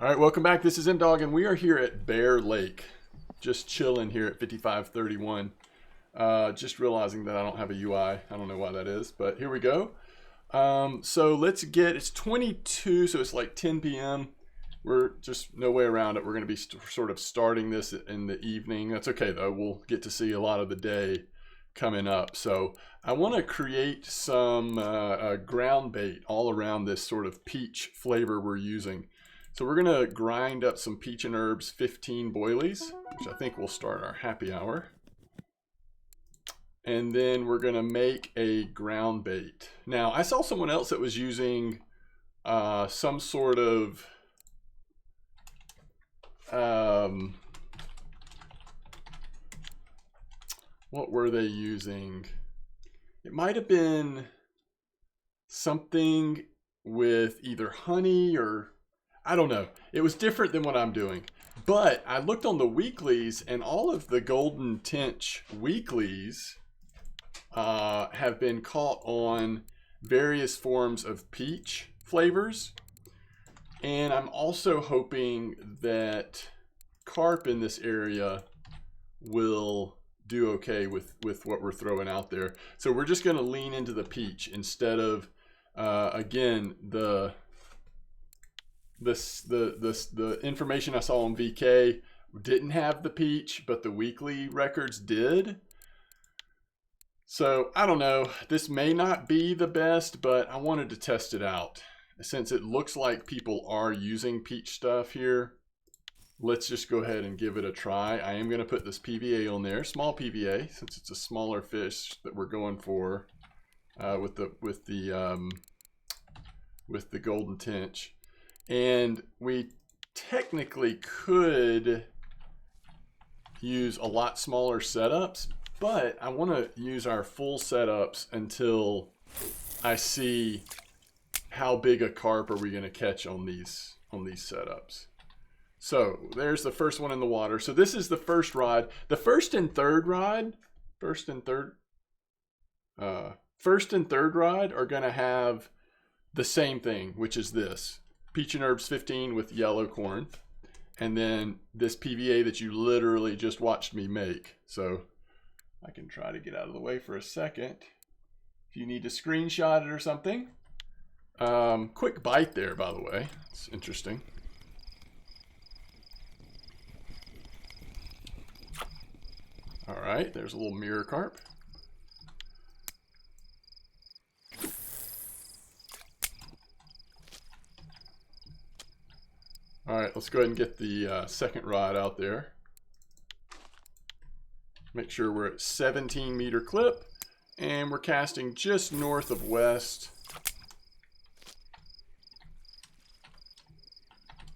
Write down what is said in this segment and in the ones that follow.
All right, welcome back. This is M-Dog, and we are here at Bear Lake. Just chilling here at 5531. Just realizing that I don't have a UI. I don't know why that is, but here we go. So let's get, it's 22, so it's like 10 p.m. We're just no way around it. We're going to be sort of starting this in the evening. That's okay, though. We'll get to see a lot of the day coming up. So I want to create some ground bait all around this sort of peach flavor we're using. So we're going to grind up some peach and herbs 15 boilies, which I think will start our happy hour. And then we're going to make a ground bait. Now, I saw someone else that was using some sort of what were they using? It might have been something with either honey or I don't know. It was different than what I'm doing. But I looked on the weeklies, and all of the Golden Tench weeklies have been caught on various forms of peach flavors. And I'm also hoping that carp in this area will do okay with what we're throwing out there. So we're just going to lean into the peach instead of, again, the information I saw on VK didn't have the peach, but the weekly records did. So I don't know. This may not be the best, but I wanted to test it out. Since it looks like people are using peach stuff here, let's just go ahead and give it a try. I am going to put this PVA on there, small PVA, since it's a smaller fish that we're going for with the Golden Tench. And we technically could use a lot smaller setups, but I want to use our full setups until I see how big a carp are we going to catch on these setups. So there's the first one in the water. So this is the first rod. The first and third rod are going to have the same thing, which is this. Peach and herbs 15 with yellow corn, and then this PVA that you literally just watched me make. So I can try to get out of the way for a second if you need to screenshot it or something. Quick bite there, by the way. It's interesting. All right, there's a little mirror carp. All right, let's go ahead and get the second rod out there. Make sure we're at 17 meter clip, and we're casting just north of west.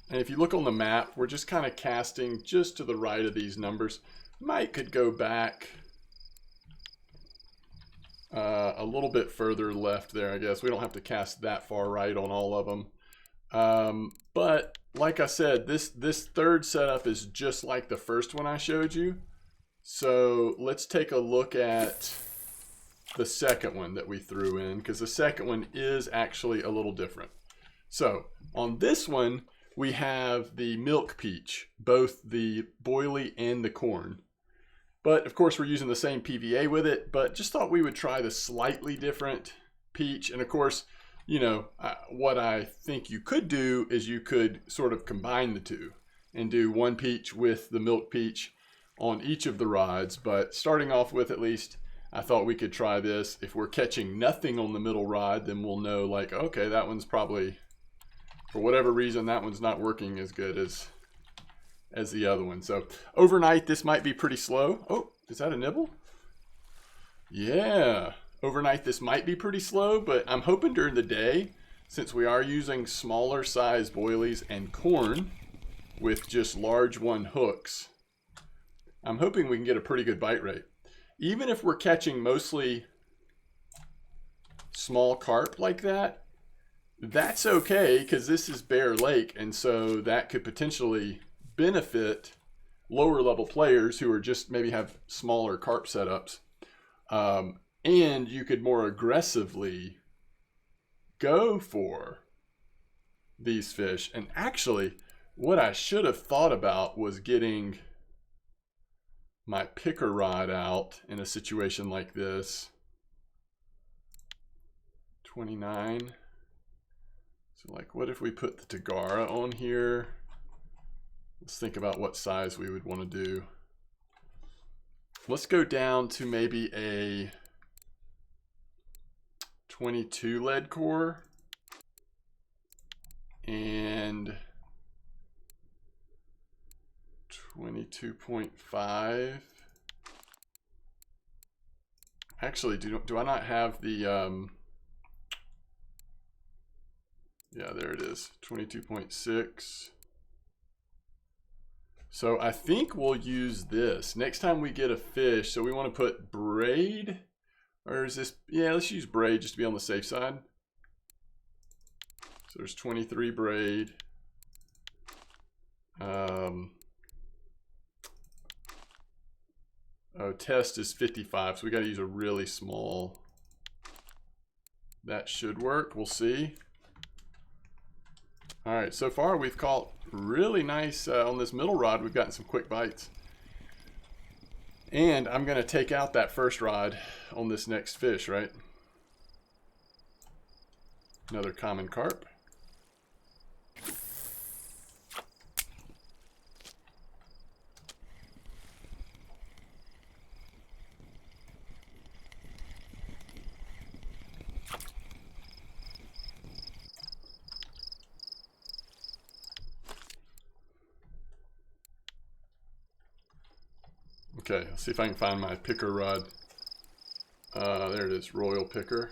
And if you look on the map, we're just kind of casting just to the right of these numbers. Could go back a little bit further left there, I guess. We don't have to cast that far right on all of them. But like I said, this third setup is just like the first one I showed you. So let's take a look at the second one that we threw in, because the second one is actually a little different. So on this one, we have the milk peach, both the boilie and the corn. But of course, we're using the same PVA with it, but just thought we would try the slightly different peach. And of course, you know, what I think you could do is you could sort of combine the two and do one peach with the milk peach on each of the rods. But starting off with, at least, I thought we could try this. If we're catching nothing on the middle rod, then we'll know, like, okay, that one's probably, for whatever reason, that one's not working as good as the other one. So overnight, this might be pretty slow. Oh, is that a nibble? Yeah. Overnight, this might be pretty slow, but I'm hoping during the day, since we are using smaller size boilies and corn with just large one hooks, I'm hoping we can get a pretty good bite rate. Even if we're catching mostly small carp like that, that's okay, because this is Bear Lake, and so that could potentially benefit lower level players who are just maybe have smaller carp setups. And you could more aggressively go for these fish. And actually, What I should have thought about was getting my picker rod out in a situation like this. 29. So like, what if we put the Tagara on here? Let's think about what size we would want to do. Let's go down to maybe a 22 lead core and 22.5. Actually, do I not have the yeah, there it is, 22.6. So I think we'll use this next time we get a fish. So we want to put braid, or is this, yeah, let's use braid just to be on the safe side. So there's 23 braid. Oh, test is 55, so we got to use a really small. That should work, we'll see. All right, so far we've caught really nice on this middle rod. We've gotten some quick bites. And I'm going to take out that first rod on this next fish, right? Another common carp. Okay, let's see if I can find my picker rod. There it is, Royal Picker.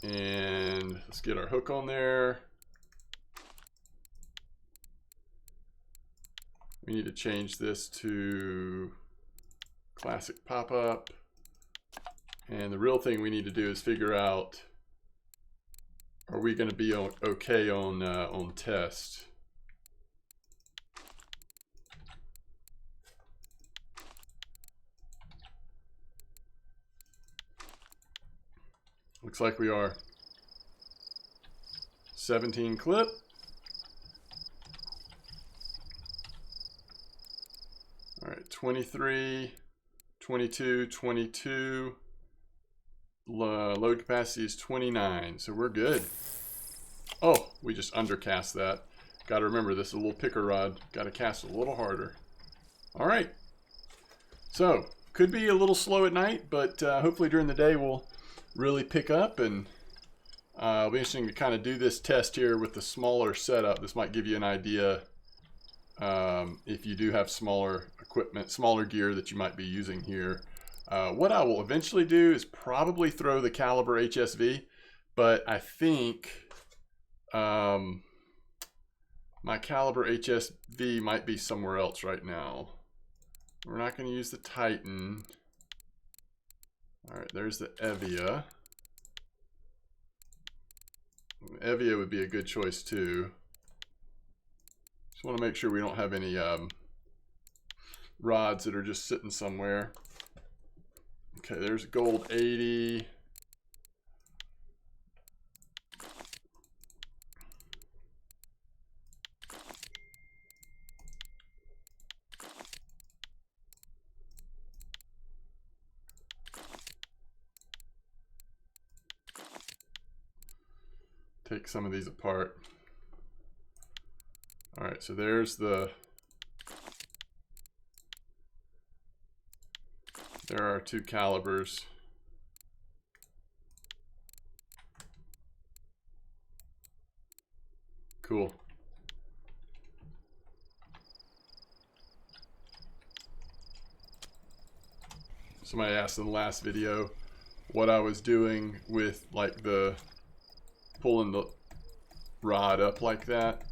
And let's get our hook on there. We need to change this to classic pop-up. And the real thing we need to do is figure out, are we going to be okay on test? Looks like we are. 17 clip. All right, 23, 22, 22. Load capacity is 29, so we're good. Oh, we just undercast that. Got to remember, this is a little picker rod. Got to cast a little harder. All right. So, could be a little slow at night, but hopefully during the day we'll really pick up, and it'll be interesting to kind of do this test here with the smaller setup. This might give you an idea if you do have smaller equipment, smaller gear that you might be using here. What I will eventually do is probably throw the Caliber HSV, but I think my Caliber HSV might be somewhere else right now. We're not going to use the Titan. All right, there's the Evia. Evia would be a good choice too. Just want to make sure we don't have any rods that are just sitting somewhere. Okay, there's gold 80. Take some of these apart. All right, so there's the, there are two calibers. Cool. Somebody asked in the last video what I was doing with like the pulling the rod up like that.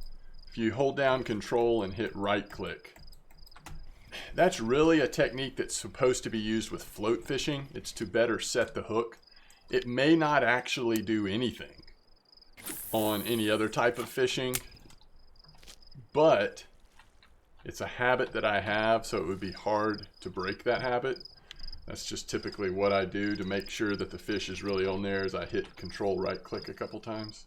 If you hold down control and hit right click, that's really a technique that's supposed to be used with float fishing. It's to better set the hook. It may not actually do anything on any other type of fishing, but it's a habit that I have, so it would be hard to break that habit. That's just typically what I do to make sure that the fish is really on there, as I hit control right click a couple times.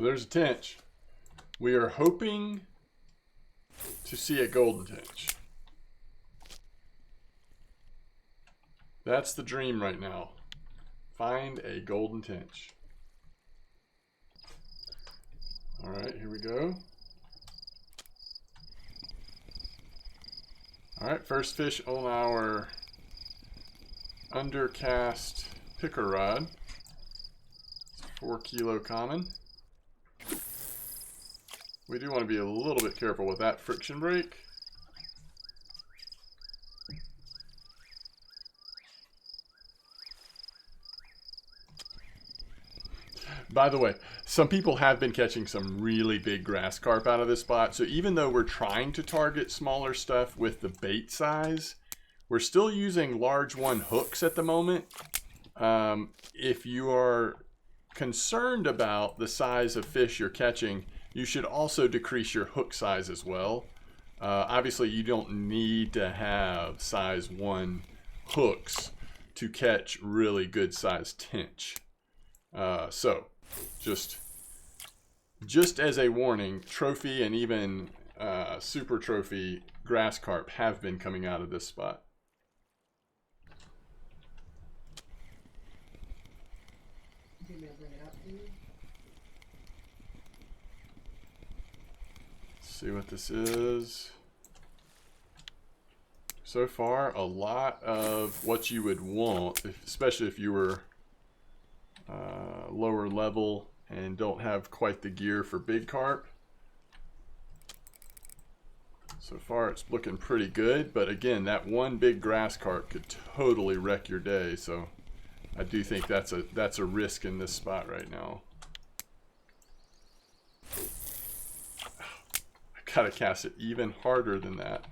So there's a tench. We are hoping to see a golden tench. That's the dream right now. Find a golden tench. All right, here we go. All right, first fish on our undercast picker rod. It's a 4 kilo common. We do want to be a little bit careful with that friction brake. By the way, some people have been catching some really big grass carp out of this spot. So even though we're trying to target smaller stuff with the bait size, we're still using large one hooks at the moment. If you are concerned about the size of fish you're catching, you should also decrease your hook size as well. Obviously, you don't need to have size 1 hooks to catch really good sized tench. So, just as a warning, trophy and even super trophy grass carp have been coming out of this spot. Let's see what this is. So far, a lot of what you would want, especially if you were lower level and don't have quite the gear for big carp. So far it's looking pretty good, but again, that one big grass carp could totally wreck your day, so I do think that's a risk in this spot right now. I gotta cast it even harder than that.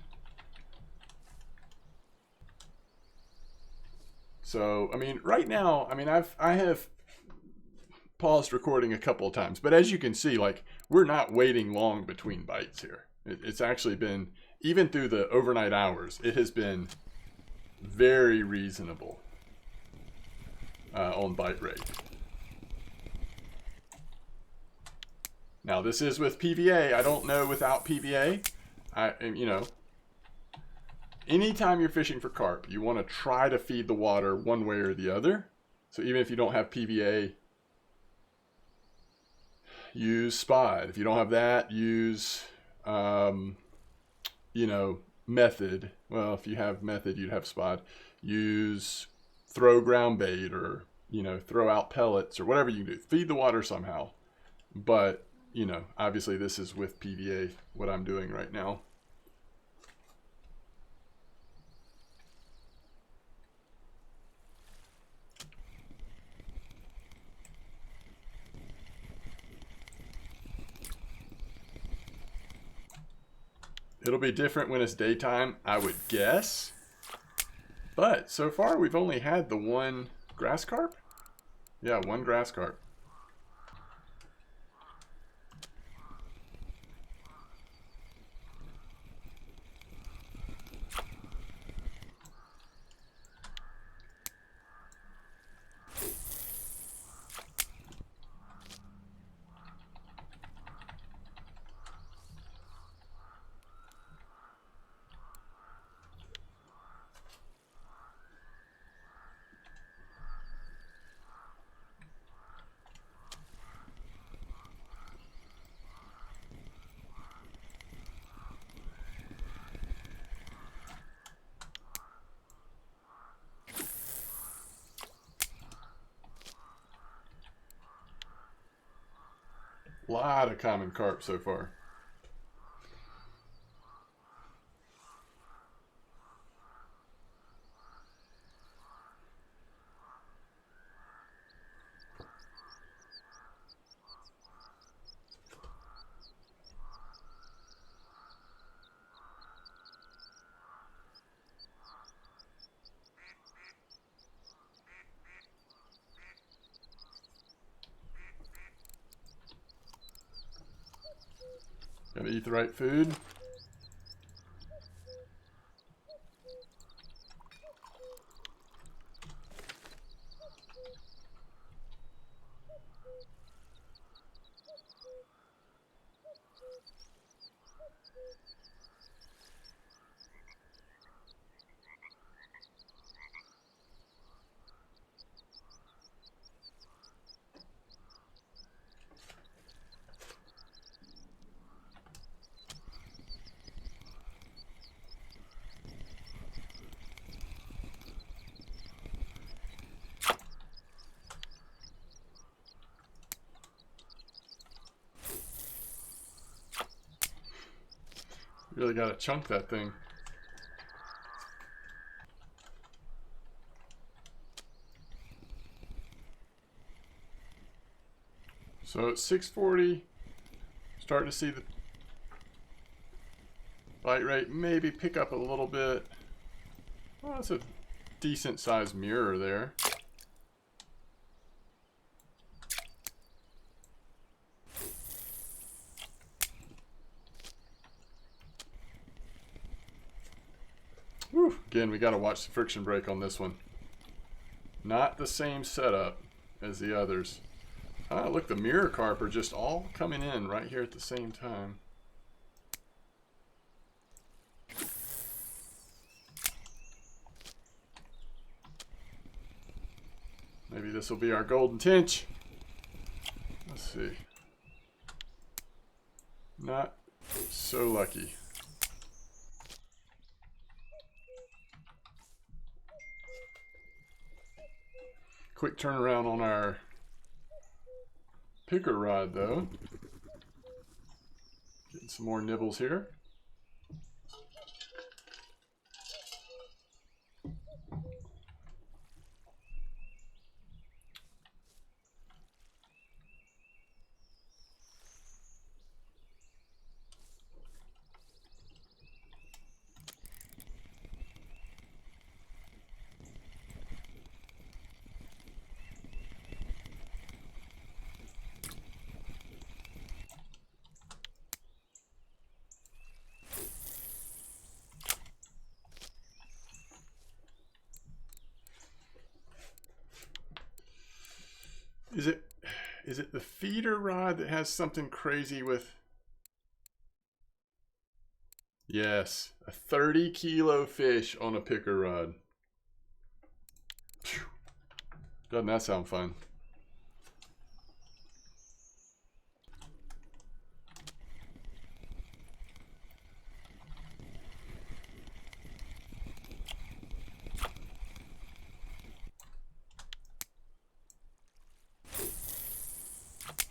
So I mean, right now, I mean, I have paused recording a couple of times, but as you can see, like, we're not waiting long between bites here. It's actually been, even through the overnight hours, it has been very reasonable on bite rate. Now this is with PVA. I don't know without PVA. You know, anytime you're fishing for carp, you want to try to feed the water one way or the other. So even if you don't have PVA, use Spot. If you don't have that, use, you know, Method. Well, if you have Method, you'd have Spot. Use throw ground bait, or, you know, throw out pellets, or whatever you can do. Feed the water somehow. But, you know, obviously this is with PVA, what I'm doing right now. It'll be different when it's daytime, I would guess. But so far we've only had the one grass carp. Yeah, one grass carp. A lot of common carp so far. Gotta eat the right food. Really got to chunk that thing. So at 640, starting to see the bite rate maybe pick up a little bit. Well, that's a decent sized mirror there. Whew. Again, we got to watch the friction brake on this one. Not the same setup as the others. Look, the mirror carp are just all coming in right here at the same time. Maybe this will be our golden tench. Let's see. Not so lucky. Quick turnaround on our picker rod though. Getting some more nibbles here. Is it the feeder rod that has something crazy with? Yes, a 30-kilo fish on a picker rod. Phew. Doesn't that sound fun?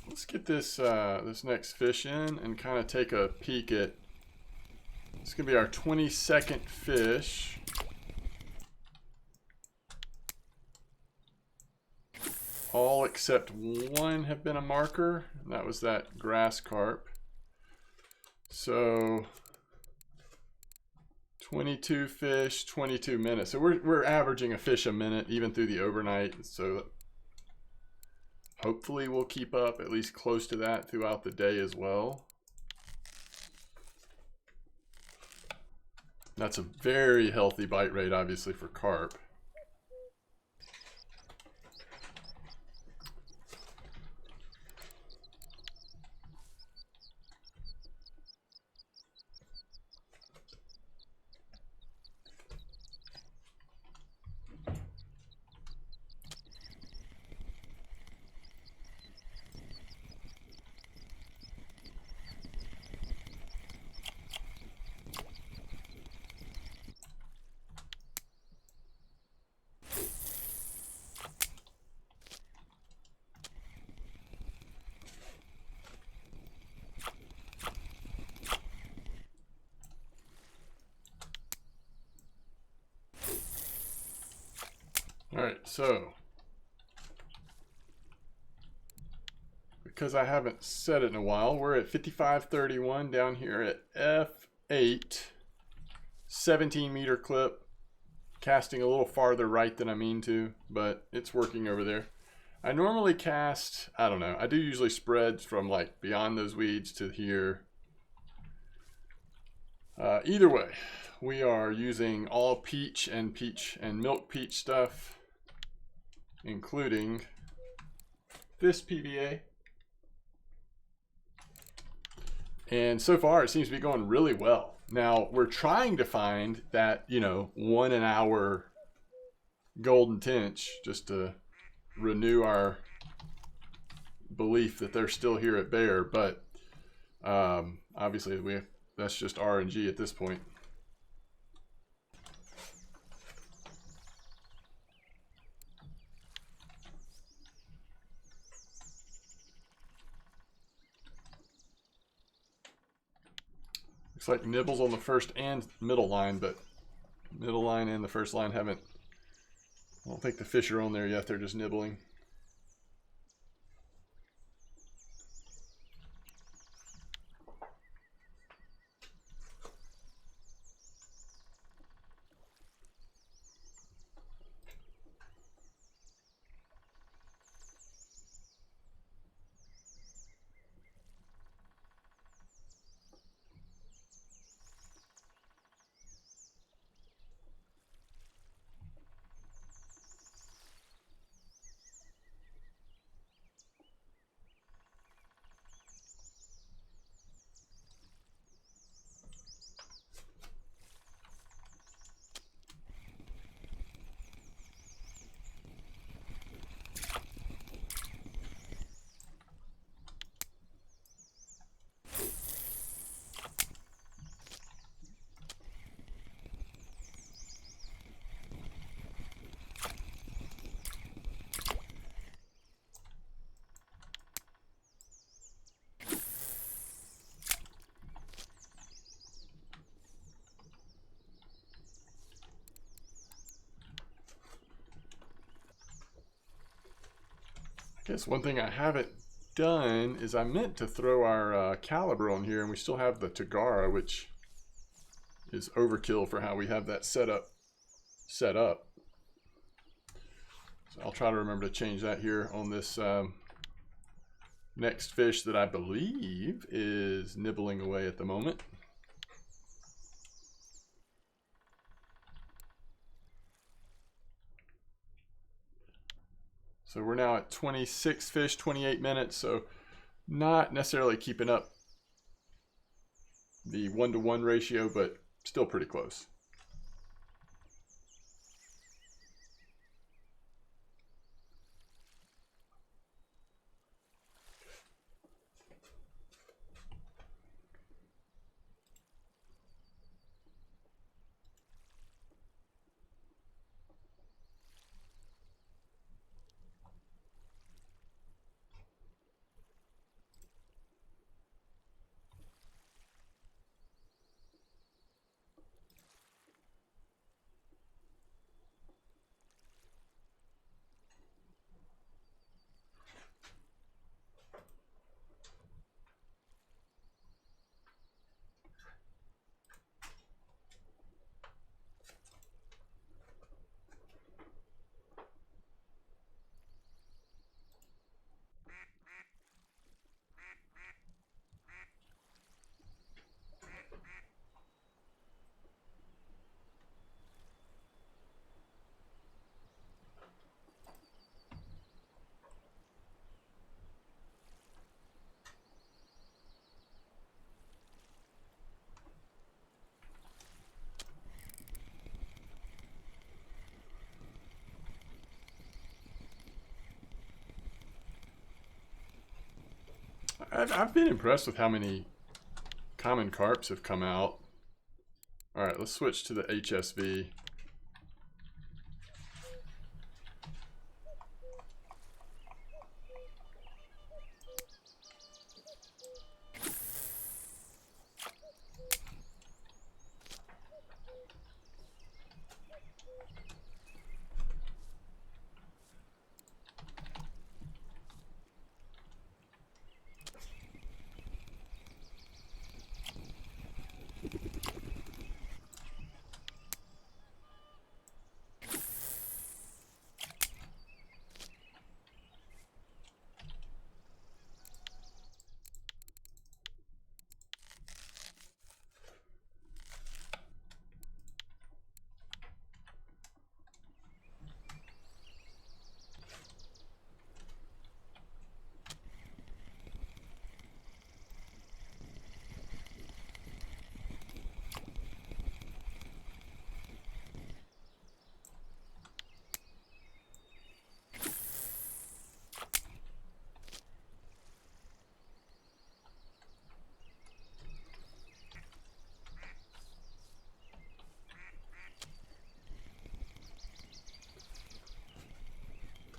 Let's get this this next fish in and kind of take a peek at. It's gonna be our 22nd fish. All except one have been a marker, and that was that grass carp. So 22 fish, 22 minutes. So we're averaging a fish a minute even through the overnight. So hopefully we'll keep up at least close to that throughout the day as well. That's a very healthy bite rate, obviously, for carp. All right, so because I haven't said it in a while, we're at 55.31 down here at F8, 17 meter clip, casting a little farther right than I mean to, but it's working over there. I normally cast, I don't know, I do usually spreads from like beyond those weeds to here. Either way, we are using all peach and milk peach stuff, including this PVA And so far, it seems to be going really well. Now, we're trying to find that, 1 an hour golden tench just to renew our belief that they're still here at Bear. But obviously, that's just RNG at this point. Looks like nibbles on the first and middle line, but middle line and the first line haven't. I don't think the fish are on there yet. They're just nibbling. I guess one thing I haven't done is I meant to throw our caliber on here, and we still have the Tagara, which is overkill for how we have that set up. So I'll try to remember to change that here on this next fish that I believe is nibbling away at the moment. So we're now at 26 fish, 28 minutes, so not necessarily keeping up the 1-to-1 ratio, but still pretty close. I've been impressed with how many common carps have come out. All right, let's switch to the HSV.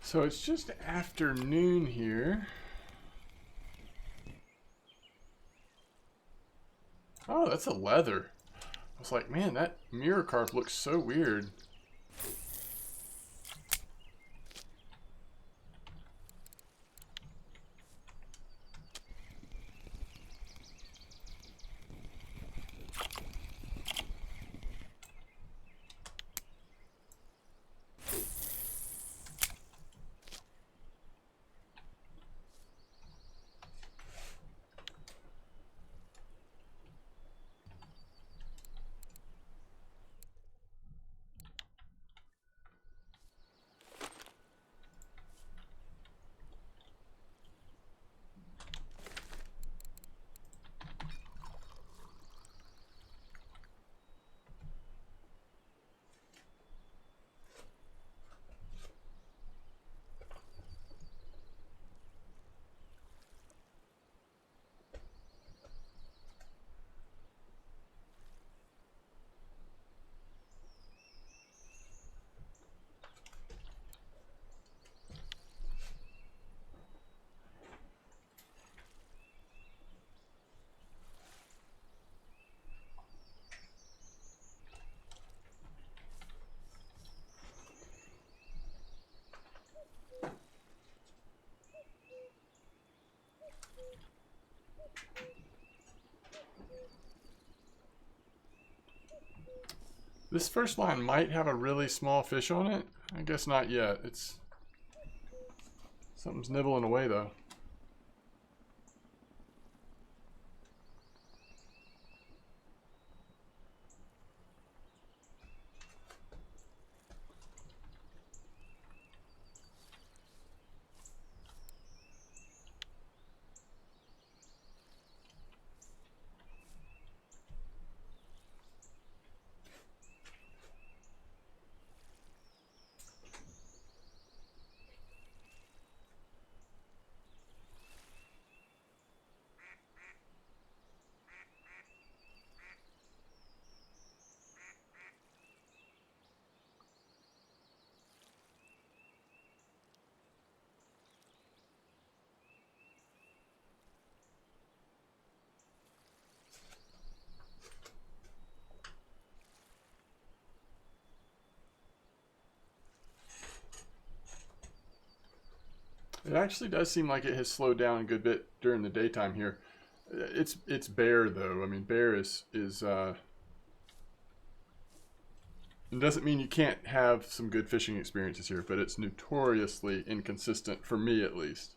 So it's just afternoon here. Oh, that's a leather. I was like, man, that mirror carp looks so weird. This first line might have a really small fish on it. I guess not yet. Something's nibbling away though. It actually does seem like it has slowed down a good bit during the daytime here. It's bare though. I mean, bare is it doesn't mean you can't have some good fishing experiences here, but it's notoriously inconsistent for me at least.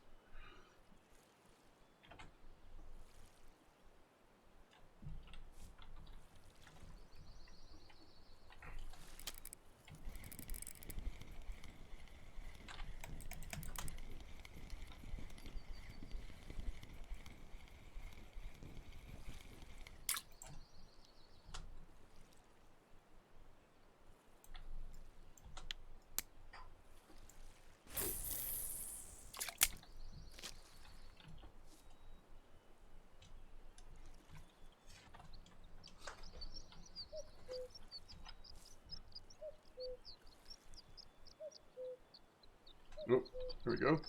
Oh, here we go.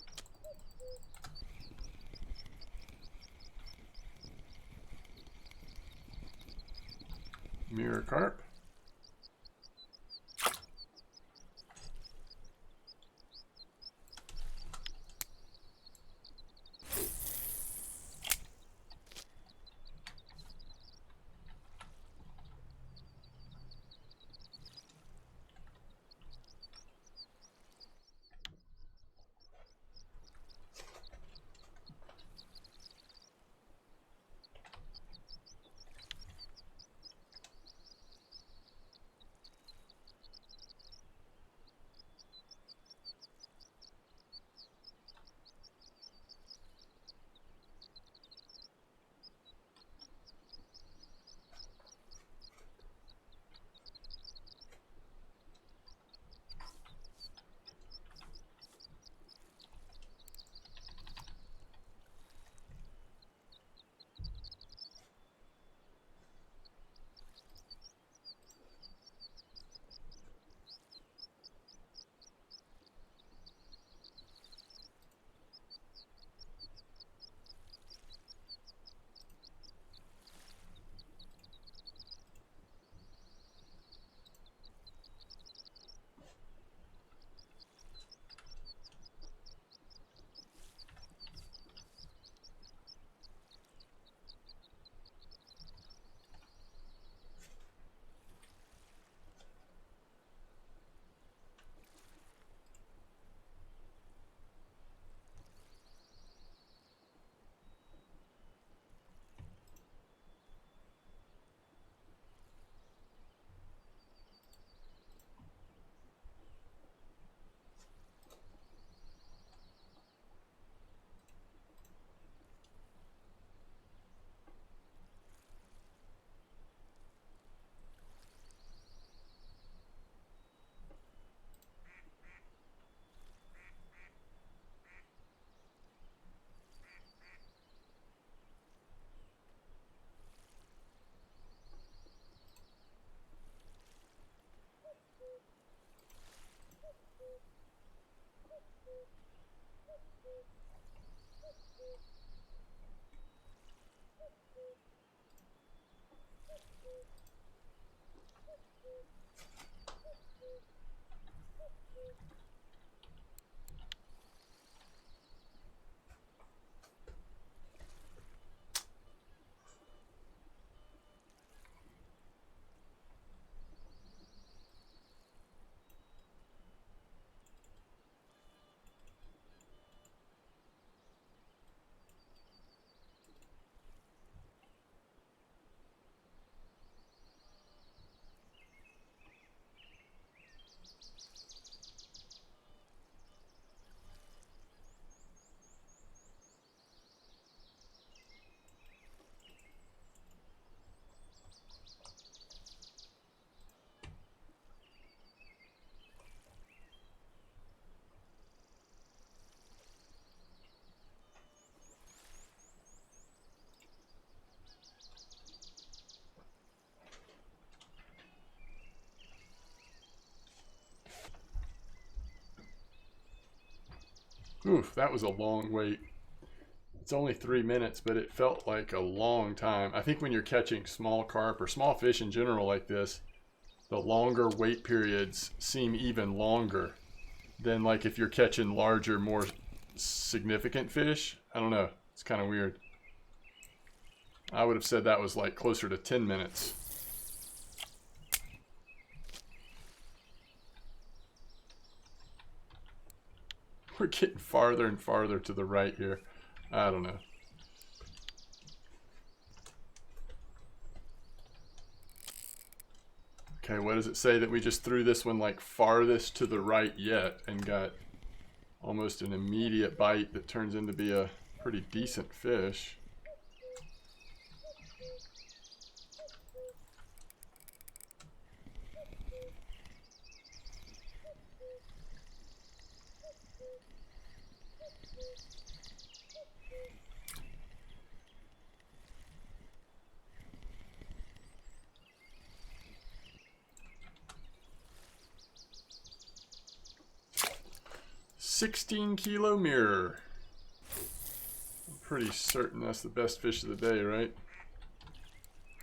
Mirror carp. Oof, that was a long wait. It's only 3 minutes, but it felt like a long time. I think when you're catching small carp or small fish in general like this, the longer wait periods seem even longer than like if you're catching larger, more significant fish. I don't know. It's kind of weird. I would have said that was like closer to 10 minutes. We're getting farther and farther to the right here. I don't know. Okay, what does it say that we just threw this one like farthest to the right yet and got almost an immediate bite that turns into be a pretty decent fish? $16-kilo mirror. I'm pretty certain that's the best fish of the day, right?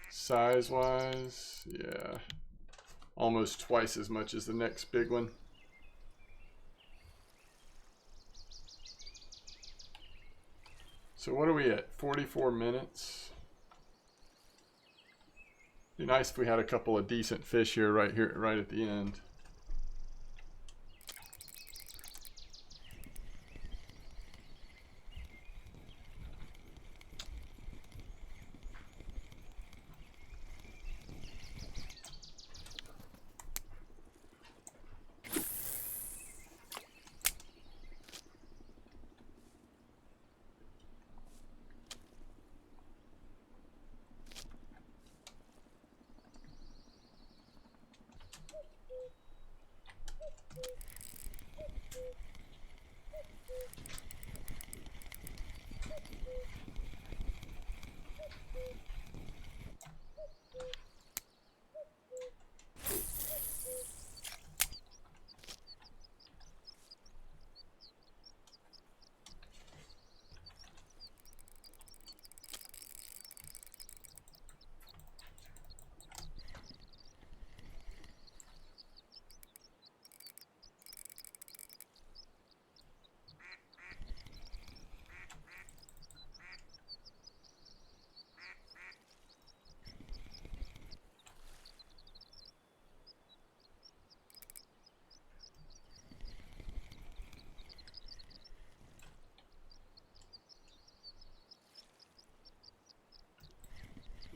Size-wise, yeah. Almost twice as much as the next big one. So what are we at? 44 minutes. Be nice if we had a couple of decent fish here, right at the end.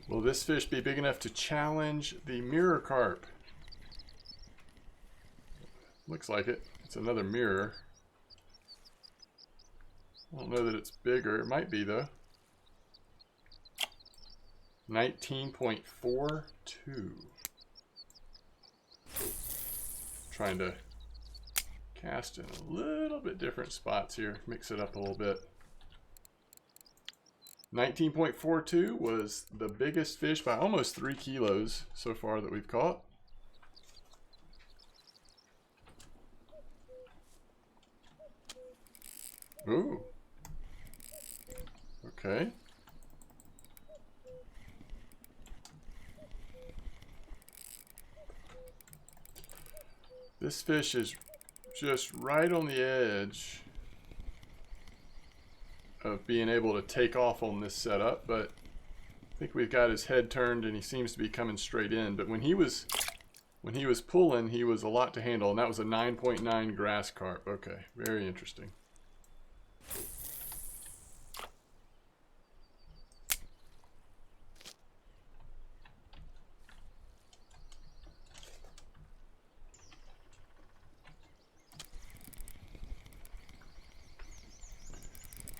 Will this fish be big enough to challenge the mirror carp? Looks like it. It's another mirror. I don't know that it's bigger. It might be though. 19.42. Trying to cast in a little bit different spots here. Mix it up a little bit. 19.42 was the biggest fish by almost 3 kilos so far that we've caught. Ooh. Okay. This fish is just right on the edge of being able to take off on this setup, but I think we've got his head turned and he seems to be coming straight in. But when he was pulling, he was a lot to handle, and that was a 9.9 grass carp. Okay, very interesting.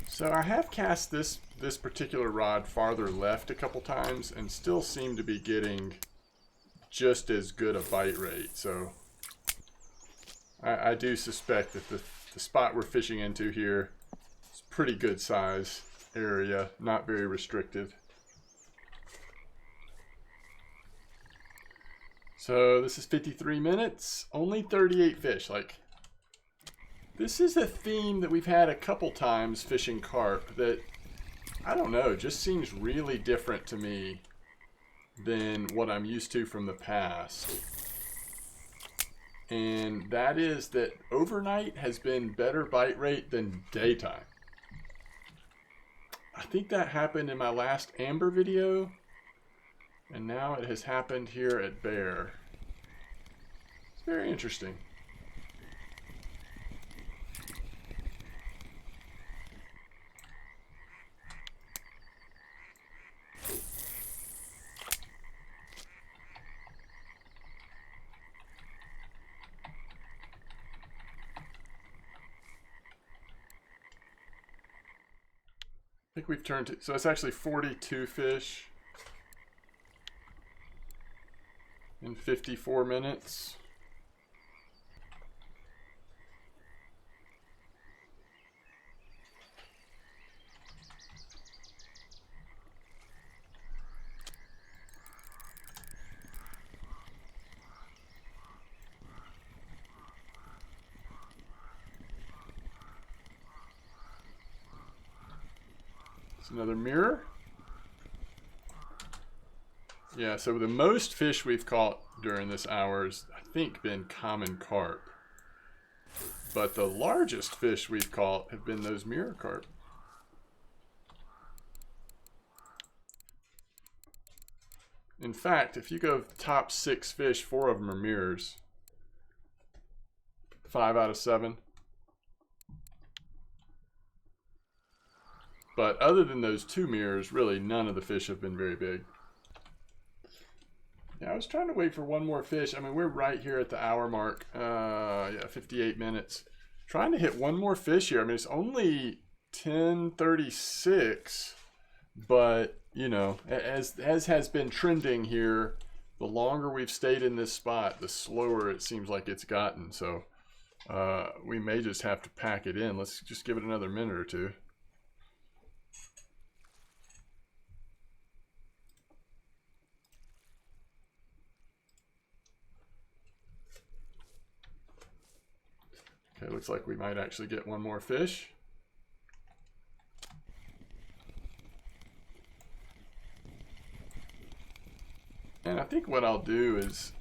So I have cast this particular rod farther left a couple times and still seem to be getting just as good a bite rate. So I do suspect that the spot we're fishing into here is pretty good size area, not very restricted. So this is 53 minutes, only 38 fish. Like, this is a theme that we've had a couple times fishing carp that, I don't know, just seems really different to me than what I'm used to from the past. And that is that overnight has been better bite rate than daytime. I think that happened in my last amber video, and now it has happened here at bear. It's very interesting. I think we've turned to, so it's actually 42 fish in 54 minutes. Another mirror. Yeah, so the most fish we've caught during this hour has, I think, been common carp. But the largest fish we've caught have been those mirror carp. In fact, if you go top 6 fish, 4 of them are mirrors. 5 out of 7. But other than those 2 mirrors, really none of the fish have been very big. Yeah, I was trying to wait for one more fish. I mean, we're right here at the hour mark. Yeah, 58 minutes. Trying to hit one more fish here. I mean, it's only 10:36, but you know, as has been trending here, the longer we've stayed in this spot, the slower it seems like it's gotten. So we may just have to pack it in. Let's just give it another minute or two. Okay, looks like we might actually get one more fish. And I think what I'll do is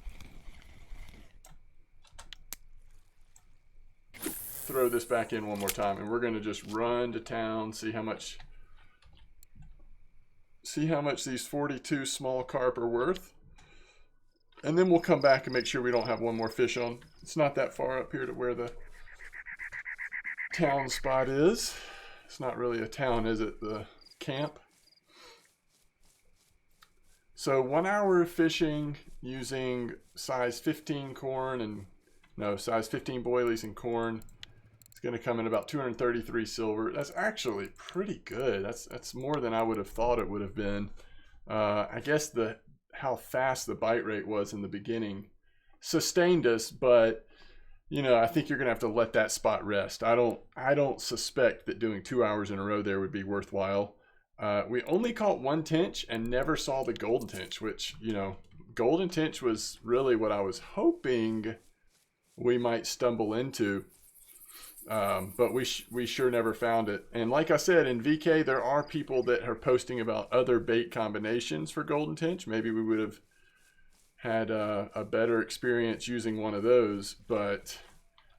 throw this back in one more time, and we're going to just run to town, see how much these 42 small carp are worth. And then we'll come back and make sure we don't have one more fish on. It's not that far up here to where the town spot is. It's not really a town, is it? The camp. So 1 hour of fishing using size 15 corn and size 15 boilies and corn. It's going to come in about 233 silver. That's actually pretty good. That's more than I would have thought it would have been. I guess how fast the bite rate was in the beginning sustained us, but you know, I think you're gonna have to let that spot rest. I don't suspect that doing 2 hours in a row there would be worthwhile. We only caught one tench and never saw the golden tench, which, you know, golden tench was really what I was hoping we might stumble into. But we sure never found it. And like I said, in VK, there are people that are posting about other bait combinations for golden tench. Maybe we would have had a better experience using one of those. But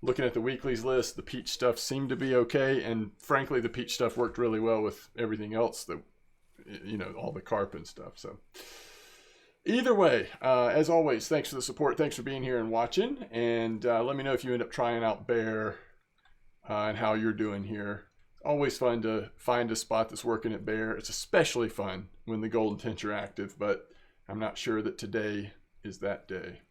looking at the weeklies list, the peach stuff seemed to be okay. And frankly, the peach stuff worked really well with everything else that, you know, all the carp and stuff. So either way, as always, thanks for the support. Thanks for being here and watching. And let me know if you end up trying out bear and how you're doing here. Always fun to find a spot that's working at bear. It's especially fun when the golden tench are active, but I'm not sure that today is that day.